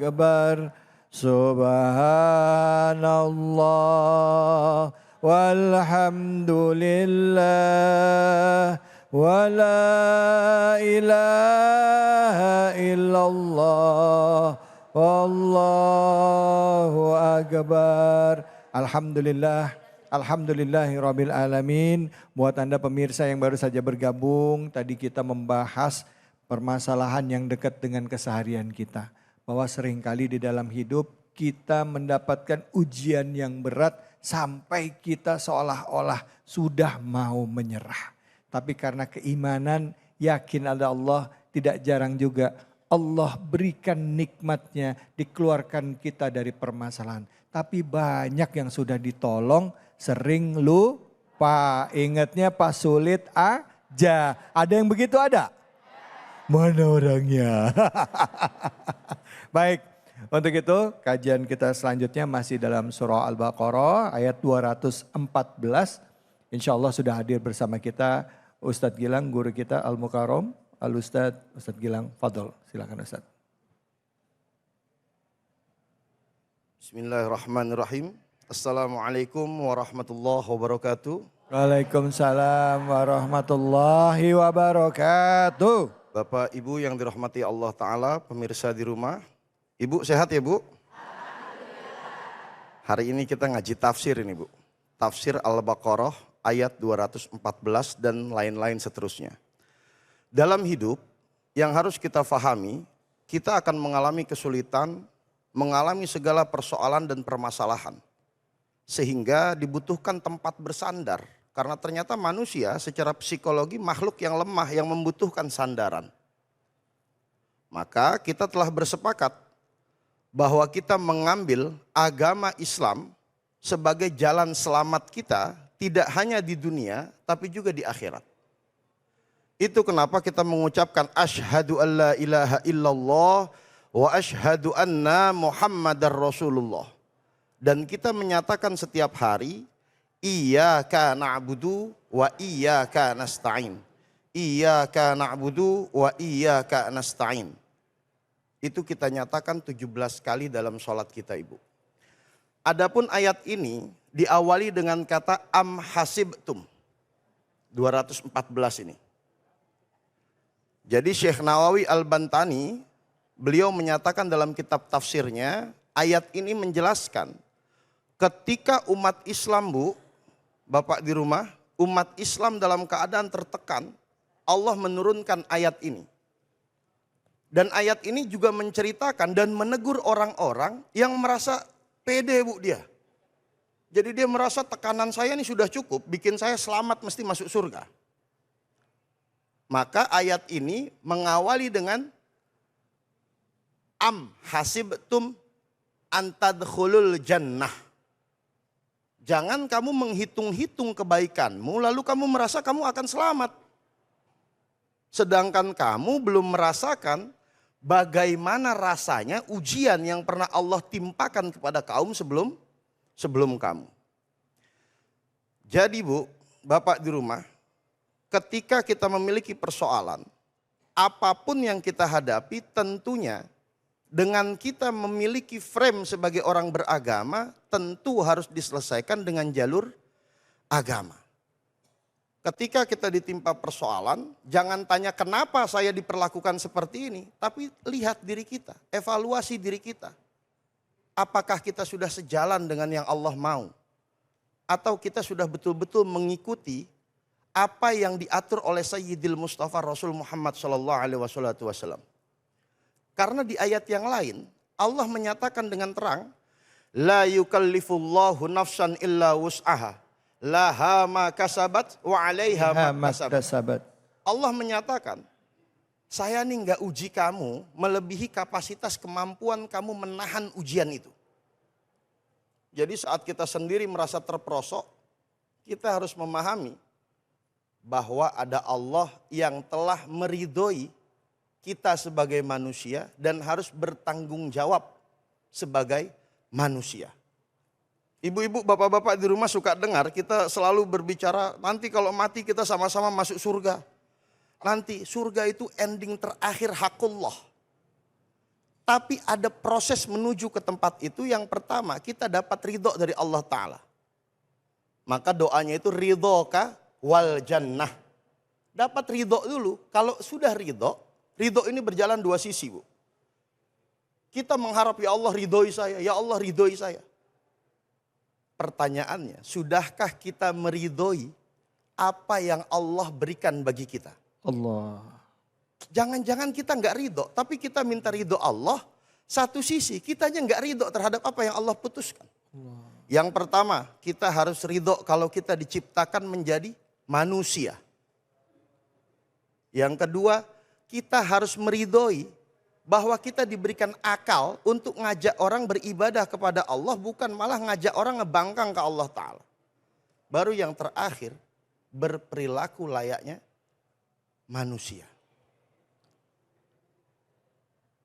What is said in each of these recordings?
akbar. Subhanallah walhamdulillah wa la ilaha illallah wallahu akbar. Alhamdulillah. Alhamdulillahirabbil alamin. Buat Anda pemirsa yang baru saja bergabung, tadi kita membahas permasalahan yang dekat dengan keseharian kita. Bahwa seringkali di dalam hidup kita mendapatkan ujian yang berat sampai kita seolah-olah sudah mau menyerah. Tapi karena keimanan, yakin ada Allah, tidak jarang juga Allah berikan nikmatnya, dikeluarkan kita dari permasalahan. Tapi banyak yang sudah ditolong, sering lupa. Ingatnya pas sulit aja. Ada yang begitu ada? Mana orangnya? Baik, untuk itu kajian kita selanjutnya masih dalam surah Al-Baqarah ayat 214. Insya Allah sudah hadir bersama kita Ustadz Gilang, guru kita Al-Mukarram, Ustadz Gilang, fadol, silakan Ustadz. Bismillahirrahmanirrahim. Assalamualaikum warahmatullahi wabarakatuh. Waalaikumsalam warahmatullahi wabarakatuh. Bapak Ibu yang dirahmati Allah Ta'ala, pemirsa di rumah. Ibu sehat ya Bu? Hari ini kita ngaji tafsir ini Bu. Tafsir Al-Baqarah ayat 214 dan lain-lain seterusnya. Dalam hidup yang harus kita fahami, kita akan mengalami kesulitan, mengalami segala persoalan dan permasalahan. Sehingga dibutuhkan tempat bersandar. Karena ternyata manusia secara psikologi makhluk yang lemah yang membutuhkan sandaran. Maka kita telah bersepakat bahwa kita mengambil agama Islam sebagai jalan selamat kita tidak hanya di dunia tapi juga di akhirat. Itu kenapa kita mengucapkan asyhadu alla ilaha illallah wa asyhadu anna Muhammadar Rasulullah. Dan kita menyatakan setiap hari iyyaka na'budu wa iyyaka nasta'in. Iyyaka na'budu wa iyyaka nasta'in. Itu kita nyatakan 17 kali dalam sholat kita Ibu. Adapun ayat ini diawali dengan kata am hasibtum. 214 ini. Jadi Syekh Nawawi Al-Bantani, beliau menyatakan dalam kitab tafsirnya, ayat ini menjelaskan ketika umat Islam Bu, Bapak di rumah, umat Islam dalam keadaan tertekan, Allah menurunkan ayat ini. Dan ayat ini juga menceritakan dan menegur orang-orang yang merasa pede Bu dia. Jadi dia merasa tekanan saya ini sudah cukup, bikin saya selamat mesti masuk surga. Maka ayat ini mengawali dengan am hasibtum antadkhulul jannah. Jangan kamu menghitung-hitung kebaikanmu lalu kamu merasa kamu akan selamat. Sedangkan kamu belum merasakan bagaimana rasanya ujian yang pernah Allah timpakan kepada kaum sebelum kamu. Jadi Bu, Bapak di rumah, ketika kita memiliki persoalan, apapun yang kita hadapi tentunya dengan kita memiliki frame sebagai orang beragama, tentu harus diselesaikan dengan jalur agama. Ketika kita ditimpa persoalan, jangan tanya kenapa saya diperlakukan seperti ini, tapi lihat diri kita, evaluasi diri kita. Apakah kita sudah sejalan dengan yang Allah mau? Atau kita sudah betul-betul mengikuti apa yang diatur oleh Sayyidil Mustafa Rasul Muhammad SAW. Karena di ayat yang lain Allah menyatakan dengan terang, la yukallifullahu nafsan illa wus'aha, laha ma kasabat wa 'alaiha ma kasabat. Allah menyatakan, saya nih enggak uji kamu melebihi kapasitas kemampuan kamu menahan ujian itu. Jadi saat kita sendiri merasa terperosok, kita harus memahami bahwa ada Allah yang telah meridhoi kita sebagai manusia dan harus bertanggung jawab sebagai manusia. Ibu-ibu, bapak-bapak di rumah suka dengar kita selalu berbicara nanti kalau mati kita sama-sama masuk surga. Nanti surga itu ending terakhir hakullah. Tapi ada proses menuju ke tempat itu. Yang pertama, kita dapat ridho dari Allah Ta'ala. Maka doanya itu ridhoka wal jannah. Dapat ridho dulu. Kalau sudah ridho ini berjalan dua sisi, Bu. Kita mengharap, ya Allah ridhoi saya, ya Allah ridhoi saya. Pertanyaannya, sudahkah kita meridhoi apa yang Allah berikan bagi kita? Allah. Jangan-jangan kita nggak ridho, tapi kita minta ridho Allah. Satu sisi kitanya nggak ridho terhadap apa yang Allah putuskan. Allah. Yang pertama, kita harus ridho kalau kita diciptakan menjadi manusia. Yang kedua, kita harus meridhoi bahwa kita diberikan akal untuk ngajak orang beribadah kepada Allah, bukan malah ngajak orang ngebangkang ke Allah Ta'ala. Baru yang terakhir, berperilaku layaknya manusia.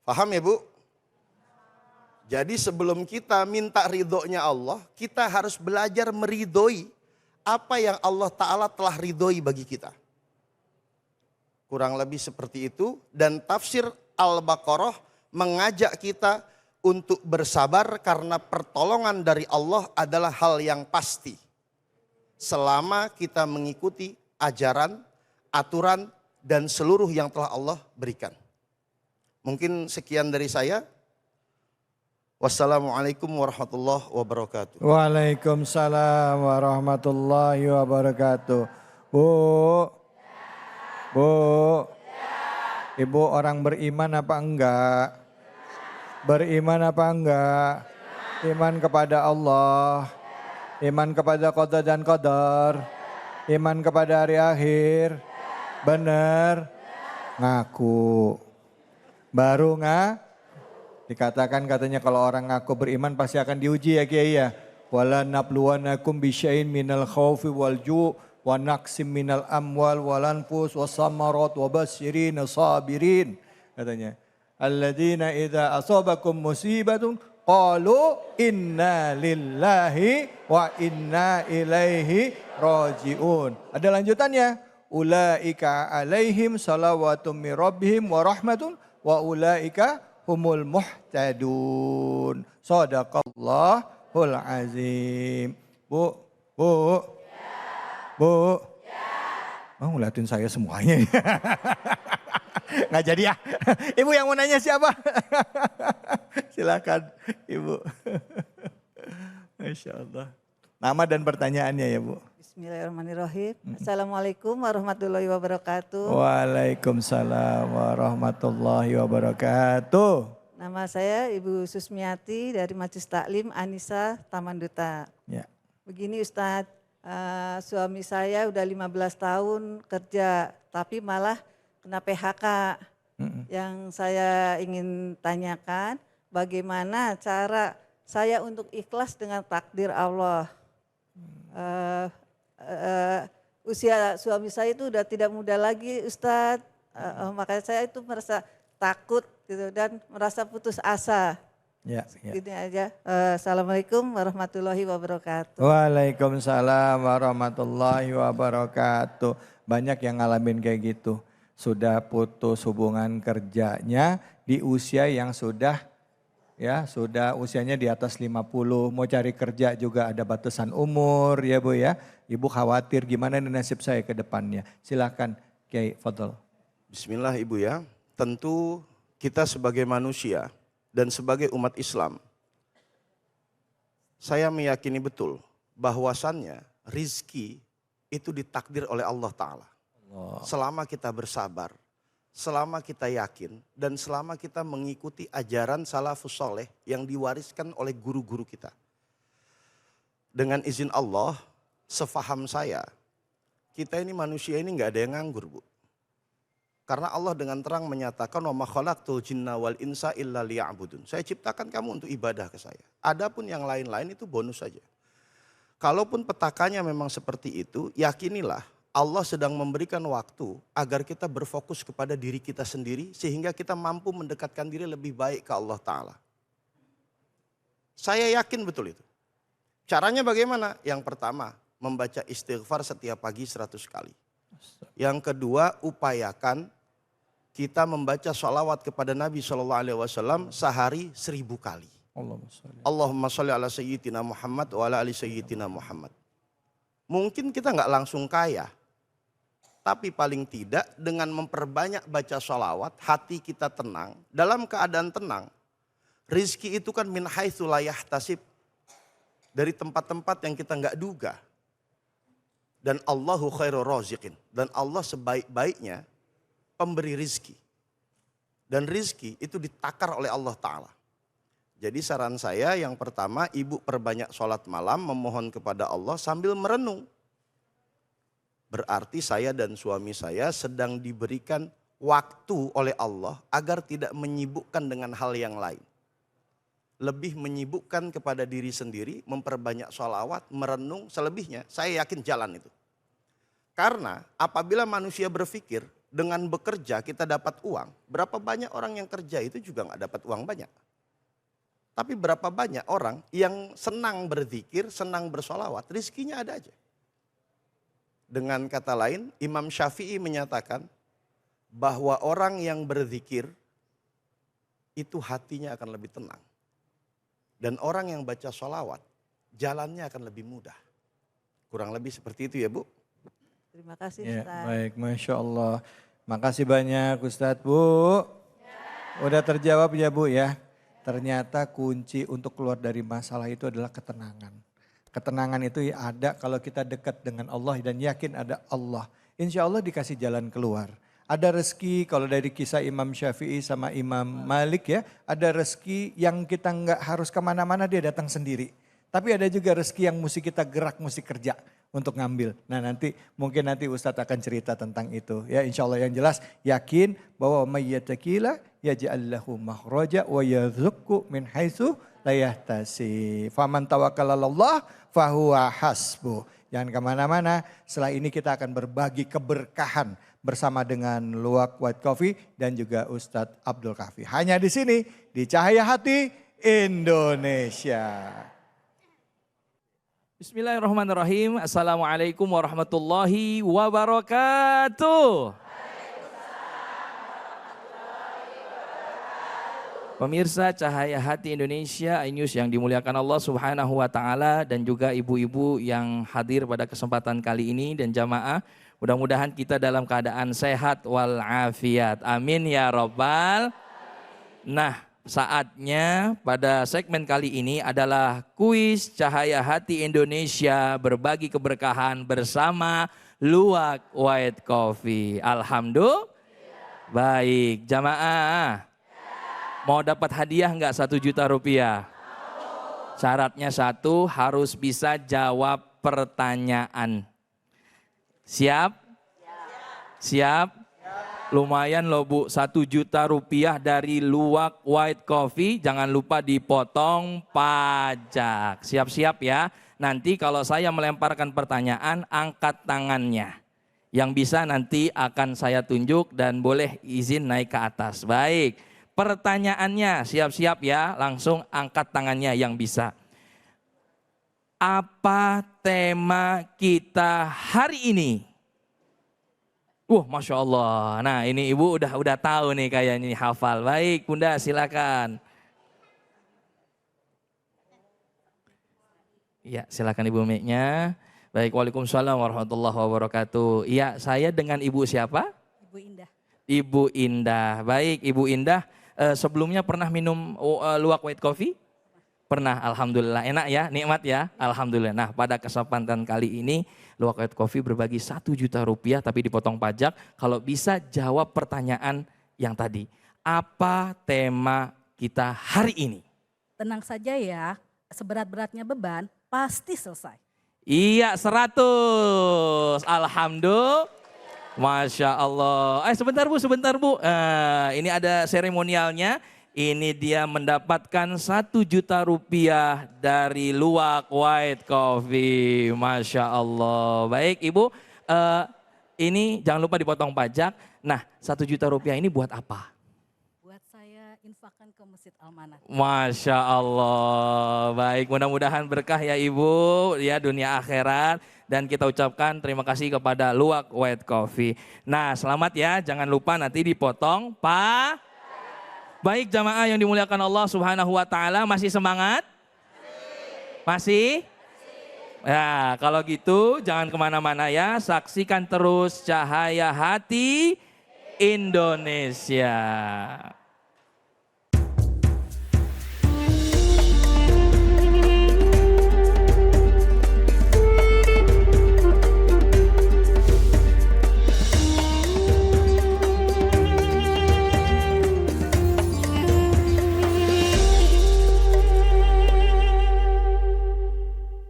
Paham ya, Bu? Jadi sebelum kita minta ridhonya Allah, kita harus belajar meridhoi apa yang Allah Ta'ala telah ridhoi bagi kita. Kurang lebih seperti itu, dan tafsir Al-Baqarah mengajak kita untuk bersabar karena pertolongan dari Allah adalah hal yang pasti. Selama kita mengikuti ajaran, aturan, dan seluruh yang telah Allah berikan. Mungkin sekian dari saya. Wassalamualaikum warahmatullahi wabarakatuh. Waalaikumsalam warahmatullahi wabarakatuh. Bu, Ibu orang beriman apa enggak? Beriman apa enggak? Iman kepada Allah, iman kepada qada dan qadar, iman kepada hari akhir. Benar? Ngaku. Baru nggak? Dikatakan katanya kalau orang ngaku beriman pasti akan diuji ya Kiai ya. Wala nabluwanakum bisya'in minal khawfi wal ju' wa naqsim minal amwal wal anfus wasamarat wa basyirin sabirin. Katanya. Alladzina idza asabakum musibatun qalu inna lillahi wa inna ilaihi raji'un. Ada lanjutannya. Ulaika alaihim salawatum min rabbihim wa rahmatun wa ulaika humul muhtadun. Shadaqallahul azim. Bu. Bu. Oh, ngeliatin saya semuanya. Nggak jadi ya. Ibu yang mau nanya siapa? Silakan Ibu. Masya Allah. Nama dan pertanyaannya ya Bu. Bismillahirrahmanirrahim. Assalamualaikum warahmatullahi wabarakatuh. Waalaikumsalam warahmatullahi wabarakatuh. Nama saya Ibu Susmiati dari Majelis Taklim Anissa Taman Duta. Ya. Begini Ustadz, suami saya udah 15 tahun kerja tapi malah kena PHK. Yang saya ingin tanyakan bagaimana cara saya untuk ikhlas dengan takdir Allah. Usia suami saya itu udah tidak muda lagi Ustadz, makanya saya itu merasa takut gitu dan merasa putus asa. Ya. Ini aja. Assalamualaikum warahmatullahi wabarakatuh. Waalaikumsalam warahmatullahi wabarakatuh. Banyak yang ngalamin kayak gitu. Sudah putus hubungan kerjanya di usia yang sudah usianya di atas 50. Mau cari kerja juga ada batasan umur ya Bu ya. Ibu khawatir gimana nasib saya ke depannya. Silakan Kiai Fadl. Bismillah Ibu ya. Tentu kita sebagai manusia dan sebagai umat Islam, saya meyakini betul bahwasannya rizki itu ditakdir oleh Allah Ta'ala. Selama kita bersabar, selama kita yakin, dan selama kita mengikuti ajaran salafus soleh yang diwariskan oleh guru-guru kita. Dengan izin Allah, sefaham saya, kita ini manusia ini nggak ada yang nganggur Bu. Karena Allah dengan terang menyatakan wa ma khalaqtul jinna wal insa illa liya'budun. Saya ciptakan kamu untuk ibadah ke saya. Adapun yang lain-lain itu bonus saja. Kalaupun petakannya memang seperti itu, yakinilah Allah sedang memberikan waktu agar kita berfokus kepada diri kita sendiri sehingga kita mampu mendekatkan diri lebih baik ke Allah Ta'ala. Saya yakin betul itu. Caranya bagaimana? Yang pertama, membaca istighfar setiap pagi 100 kali. Yang kedua, upayakan kita membaca sholawat kepada Nabi SAW sehari 1000 kali. Allahumma sholli ala sayyidina Muhammad wa ala ali sayyidina Muhammad. Mungkin kita nggak langsung kaya, tapi paling tidak dengan memperbanyak baca sholawat, hati kita tenang. Dalam keadaan tenang, rizki itu kan min haitsu la yahtasib, dari tempat-tempat yang kita nggak duga. Dan Allahu khairur raziqin, dan Allah sebaik-baiknya pemberi rizki. Dan rizki itu ditakar oleh Allah Ta'ala. Jadi saran saya yang pertama, ibu perbanyak sholat malam, memohon kepada Allah sambil merenung. Berarti saya dan suami saya sedang diberikan waktu oleh Allah agar tidak menyibukkan dengan hal yang lain. Lebih menyibukkan kepada diri sendiri, memperbanyak sholawat, merenung, selebihnya saya yakin jalan itu. Karena apabila manusia berpikir dengan bekerja kita dapat uang, berapa banyak orang yang kerja itu juga nggak dapat uang banyak. Tapi berapa banyak orang yang senang berzikir, senang bersolawat, rizkinya ada aja. Dengan kata lain, Imam Syafi'i menyatakan bahwa orang yang berzikir itu hatinya akan lebih tenang. Dan orang yang baca solawat, jalannya akan lebih mudah. Kurang lebih seperti itu ya Bu. Terima kasih Ya, Ustaz. baik, Masya Allah. Makasih banyak Ustadz. Bu, udah terjawab ya Bu ya. Ternyata kunci untuk keluar dari masalah itu adalah ketenangan. Ketenangan itu ada kalau kita dekat dengan Allah dan yakin ada Allah. Insya Allah dikasih jalan keluar. Ada rezeki kalau dari kisah Imam Syafi'i sama Imam Malik ya. Ada rezeki yang kita nggak harus kemana-mana, dia datang sendiri. Tapi ada juga rezeki yang mesti kita gerak, mesti kerja untuk ngambil. Nah mungkin nanti Ustadz akan cerita tentang itu. Ya insya Allah yang jelas yakin bahwa mayyatakila yaj'al lahu makhraja wa yarzuqhu min haitsu la yahtasib. Faman tawakkala 'alallah fahuwa hasbuh. Jangan kemana-mana, setelah ini kita akan berbagi keberkahan bersama dengan Luwak White Coffee dan juga Ustadz Abdul Kafi. Hanya di sini, di Cahaya Hati Indonesia. Bismillahirrahmanirrahim. Assalamualaikum warahmatullahi wabarakatuh. Pemirsa Cahaya Hati Indonesia, iNews yang dimuliakan Allah Subhanahu wa taala dan juga ibu-ibu yang hadir pada kesempatan kali ini dan jamaah, mudah-mudahan kita dalam keadaan sehat walafiat. Amin ya rabbal. Nah, saatnya pada segmen kali ini adalah kuis Cahaya Hati Indonesia berbagi keberkahan bersama Luwak White Coffee. Alhamdulillah. Baik, jamaah. Mau dapat hadiah enggak 1 juta rupiah? Syaratnya satu, harus bisa jawab pertanyaan. Siap? Siap? Lumayan loh Bu, 1 juta rupiah dari Luwak White Coffee. Jangan lupa dipotong pajak. Siap-siap ya. Nanti kalau saya melemparkan pertanyaan, angkat tangannya. Yang bisa nanti akan saya tunjuk dan boleh izin naik ke atas. Baik, pertanyaannya siap-siap ya. Langsung angkat tangannya yang bisa. Apa tema kita hari ini? Masya Allah. Nah ini ibu udah tahu nih kayaknya hafal. Baik Bunda silakan. Iya silakan Ibu mic-nya. Baik, waalaikumsalam warahmatullahi wabarakatuh. Iya, saya dengan Ibu siapa? Ibu Indah. Ibu Indah. Baik Ibu Indah, sebelumnya pernah minum Luwak White Coffee? Pernah, alhamdulillah. Enak ya, nikmat ya, alhamdulillah. Nah pada kesempatan kali ini Luwak White Coffee berbagi 1 juta rupiah tapi dipotong pajak. Kalau bisa jawab pertanyaan yang tadi. Apa tema kita hari ini? Tenang saja ya, seberat-beratnya beban pasti selesai. Iya 100, alhamdulillah. Masya Allah. Sebentar Bu. Ini ada seremonialnya. Ini dia mendapatkan 1 juta rupiah dari Luwak White Coffee. Masya Allah. Baik Ibu, ini jangan lupa dipotong pajak. Nah 1 juta rupiah ini buat apa? Buat saya infakkan ke Masjid Al-Manat. Masya Allah. Baik, mudah-mudahan berkah ya Ibu, ya dunia akhirat. Dan kita ucapkan terima kasih kepada Luwak White Coffee. Nah selamat ya, jangan lupa nanti dipotong Baik jamaah yang dimuliakan Allah Subhanahu wa Ta'ala, masih semangat? Masih? Ya, kalau gitu jangan kemana-mana ya, saksikan terus Cahaya Hati Indonesia.